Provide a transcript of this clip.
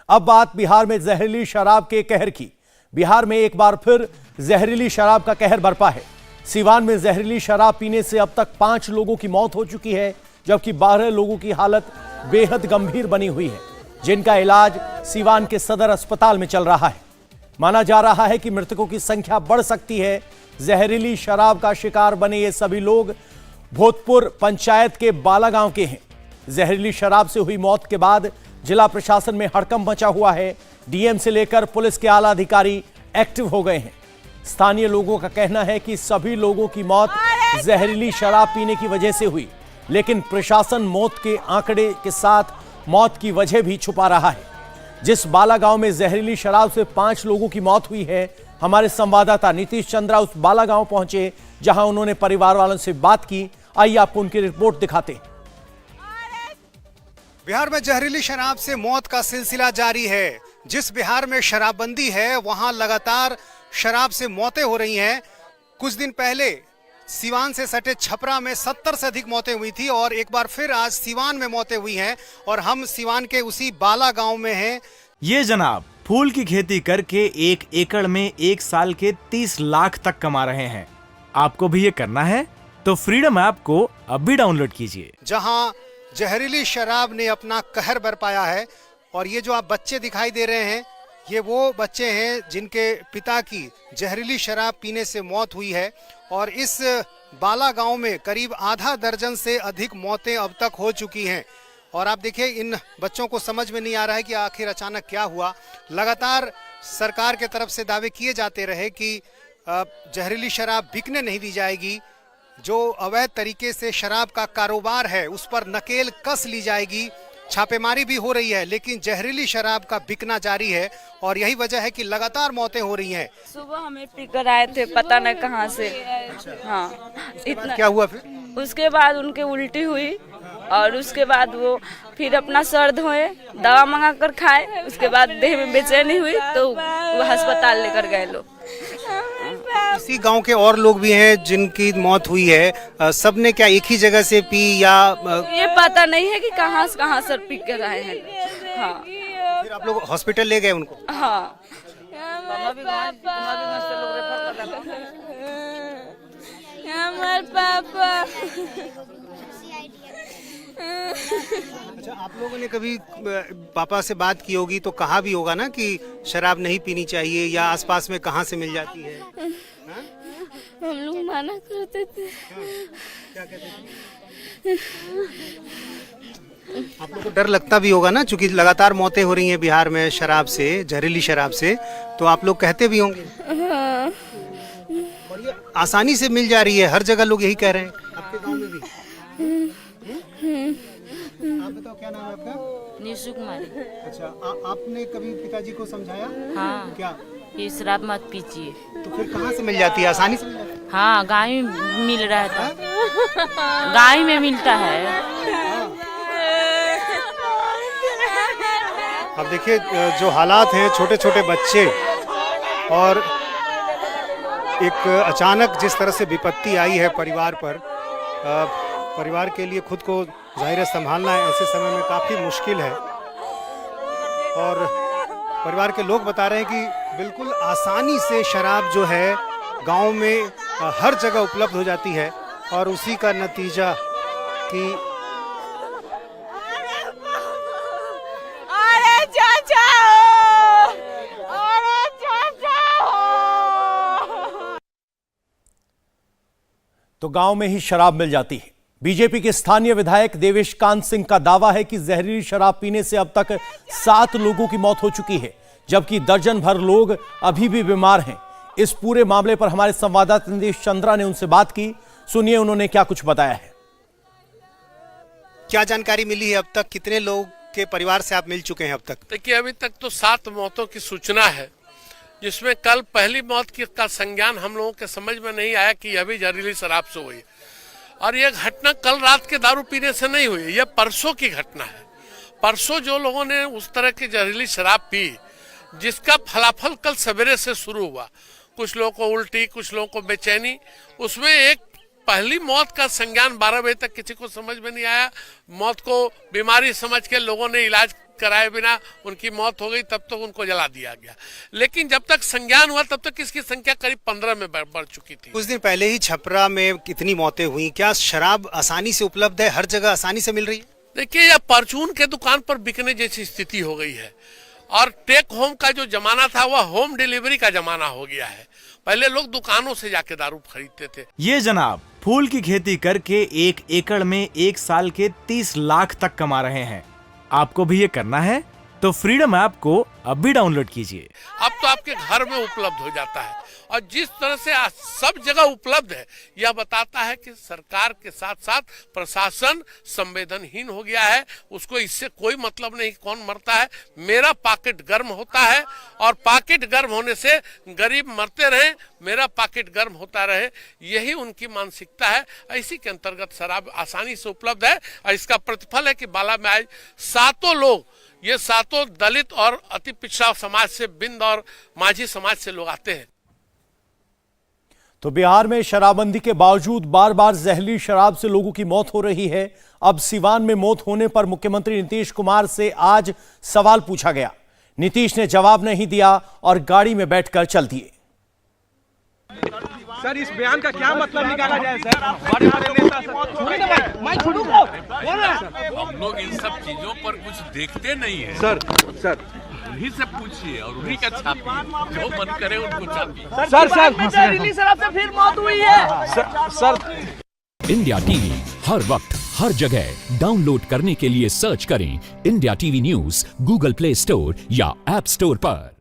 अब बात बिहार में जहरीली शराब के कहर की। बिहार में एक बार फिर जहरीली शराब का कहर बरपा है। सीवान में जहरीली शराब पीने से अब तक 5 लोगों की मौत हो चुकी है, जबकि 12 लोगों की हालत बेहद गंभीर बनी हुई है, जिनका इलाज सीवान के सदर अस्पताल में चल रहा है। माना जा रहा है कि मृतकों की संख्या बढ़ सकती है। जहरीली शराब का शिकार बने ये सभी लोग भोजपुर पंचायत के बाला गांव के हैं। जहरीली शराब से हुई मौत के बाद जिला प्रशासन में हड़कंप मचा हुआ है। डीएम से लेकर पुलिस के आला अधिकारी एक्टिव हो गए हैं। स्थानीय लोगों का कहना है कि सभी लोगों की मौत जहरीली शराब पीने की वजह से हुई, लेकिन प्रशासन मौत के आंकड़े के साथ मौत की वजह भी छुपा रहा है। जिस बाला गांव में जहरीली शराब से 5 लोगों की मौत हुई है, हमारे संवाददाता नीतीश चंद्रा उस बाला गांव पहुंचे, जहां उन्होंने परिवार वालों से बात की। आइए आपको उनकी रिपोर्ट दिखाते हैं। बिहार में जहरीली शराब से मौत का सिलसिला जारी है। जिस बिहार में शराबबंदी है, वहां लगातार शराब से मौतें हो रही हैं। कुछ दिन पहले सीवान से सटे छपरा में 70 से अधिक मौतें हुई थी और एक बार फिर आज सीवान में मौतें हुई हैं और हम सीवान के उसी बाला गांव में हैं। ये जनाब फूल की खेती करके 1 एकड़ में 1 साल के 30 लाख तक कमा रहे हैं। आपको भी ये करना है तो फ्रीडम ऐप को अब भी डाउनलोड कीजिए। जहां जहरीली शराब ने अपना कहर बरपाया है और ये जो आप बच्चे दिखाई दे रहे हैं, ये वो बच्चे हैं जिनके पिता की जहरीली शराब पीने से मौत हुई है और इस बाला गांव में करीब आधा दर्जन से अधिक मौतें अब तक हो चुकी हैं। और आप देखिए, इन बच्चों को समझ में नहीं आ रहा है कि आखिर अचानक क्या हुआ। लगातार सरकार के तरफ से दावे किए जाते रहे कि जहरीली शराब बिकने नहीं दी जाएगी, जो अवैध तरीके से शराब का कारोबार है उस पर नकेल कस ली जाएगी, छापेमारी भी हो रही है, लेकिन जहरीली शराब का बिकना जारी है और यही वजह है कि लगातार मौतें हो रही हैं। सुबह हमें पीकर आए थे, पता नहीं कहां से। हाँ, इतना क्या हुआ फिर? उसके बाद उनके उल्टी हुई और उसके बाद वो फिर अपना सर धोए, दवा मंगा कर खाए। उसके बाद देह में बेचैनी हुई तो वो अस्पताल लेकर गए लोग। इसी गांव के और लोग भी हैं जिनकी मौत हुई है। सबने क्या एक ही जगह से पी या ये पता नहीं है कि कहां से सर पी कर आए हैं। हाँ, फिर आप लोग हॉस्पिटल ले गए उनको? हाँ। हमारे पापा। अच्छा, आप लोगों ने कभी पापा से बात की होगी तो कहा भी होगा ना कि शराब नहीं पीनी चाहिए, या आसपास में कहाँ से मिल जाती है? हम लोग मना करते थे। क्या कहते थे? आप लोग को डर लगता भी होगा ना, क्योंकि लगातार मौतें हो रही हैं बिहार में शराब से, जहरीली शराब से, तो आप लोग कहते भी होंगे। हाँ। और ये आसानी से मिल जा रही है, हर जगह लोग यही कह रहे हैं। आपके गांव में भी? आप बताओ, क्या नाम है आपका? निशु कुमारी। अच्छा, आपने कभी पिताजी को समझाया? हाँ, क्या? ये शराब मत पीजिए। तो फिर कहाँ से मिल जाती है? आसानी से मिल जाती है? हाँ, गाँव में मिल रहा था। गाँव में मिलता है। अब देखिए जो हालात हैं, छोटे छोटे बच्चे, और एक अचानक जिस तरह से विपत्ति आई है परिवार पर, परिवार के लिए खुद को जाहिर है संभालना है ऐसे समय में काफ़ी मुश्किल है। और परिवार के लोग बता रहे हैं कि बिल्कुल आसानी से शराब जो है गांव में हर जगह उपलब्ध हो जाती है और उसी का नतीजा कि तो गांव में ही शराब मिल जाती है। बीजेपी के स्थानीय विधायक देवेश कांत सिंह का दावा है कि जहरीली शराब पीने से अब तक 7 लोगों की मौत हो चुकी है, जबकि दर्जन भर लोग अभी भी बीमार हैं। इस पूरे मामले पर हमारे संवाददाता नीतीश चंद्रा ने उनसे बात की। सुनिए उन्होंने क्या कुछ बताया है। क्या जानकारी मिली है अब तक? कितने लोग के परिवार से आप मिल चुके हैं अब तक? देखिए, अभी तक तो 7 मौतों की सूचना है, जिसमें कल पहली मौत का संज्ञान हम लोगों के समझ में नहीं आया कि यह भी जहरीली शराब से हुई। और यह घटना कल रात के दारू पीने से नहीं हुई, यह परसों की घटना है। परसों जो लोगों ने उस तरह की जहरीली शराब पी, जिसका फलाफल कल सवेरे से शुरू हुआ, कुछ लोगों को उल्टी, कुछ लोगों को बेचैनी, उसमें एक पहली मौत का संज्ञान 12 बजे तक किसी को समझ में नहीं आया। मौत को बीमारी समझ के लोगों ने इलाज कराए बिना उनकी मौत हो गई, तब तक उनको जला दिया गया। लेकिन जब तक संज्ञान हुआ तब तक इसकी संख्या करीब 15 में बढ़ चुकी थी। कुछ दिन पहले ही छपरा में कितनी मौतें हुई, क्या शराब आसानी से उपलब्ध है, हर जगह आसानी से मिल रही है? देखिए, यह परचून के दुकान पर बिकने जैसी स्थिति हो गई है और टेक होम का जो जमाना था वह होम डिलीवरी का जमाना हो गया है। पहले लोग दुकानों से जाके दारू खरीदते थे। ये जनाब फूल की खेती करके 1 एकड़ में 1 साल के 30 लाख तक कमा रहे हैं। आपको भी ये करना है तो फ्रीडम ऐप को अभी डाउनलोड कीजिए। अब तो आपके घर में उपलब्ध हो जाता है और जिस तरह से आज सब जगह उपलब्ध है, यह बताता है कि सरकार के साथ साथ प्रशासन संवेदनहीन हो गया है। उसको इससे कोई मतलब नहीं कौन मरता है, मेरा पॉकेट गर्म होता है और पॉकेट गर्म होने से गरीब मरते रहे, मेरा पॉकेट गर्म होता रहे, यही उनकी मानसिकता है। इसी के अंतर्गत शराब आसानी से उपलब्ध है और इसका प्रतिफल है कि बाला में आज 7 लोग, ये 7 दलित और अति पिछड़ा समाज से, बिंद और माझी समाज से लोग आते हैं। तो बिहार में शराबबंदी के बावजूद बार बार जहरीली शराब से लोगों की मौत हो रही है। अब सिवान में मौत होने पर मुख्यमंत्री नीतीश कुमार से आज सवाल पूछा गया। नीतीश ने जवाब नहीं दिया और गाड़ी में बैठकर चल दिए। सर, इस बयान का क्या मतलब निकाला जाए सर? हम लोग इन सब चीजों पर कुछ देखते नहीं है सर उन्हीं से पूछिए और उन्हीं का छापिए, जो मन करे उनको छापिए। सर फिर मौत हुई है सर। इंडिया टीवी हर वक्त हर जगह डाउनलोड करने के लिए सर्च करें India TV news Google play store या ऐप स्टोर पर।